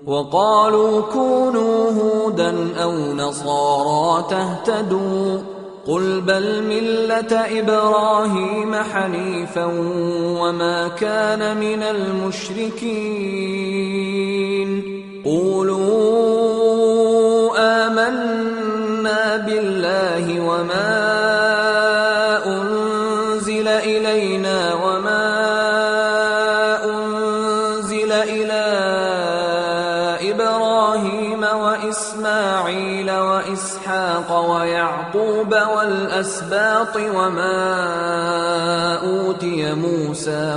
وقالوا كونوا هودا أو نصارى تهتدوا قل بل ملة إبراهيم حنيفا وما كان من المشركين قولوا آمنا بالله وما أنزل إلينا وما أنزل إلى إبراهيم وإسماعيل وإسحاق ويعقوب والأسباط وما أوتي موسى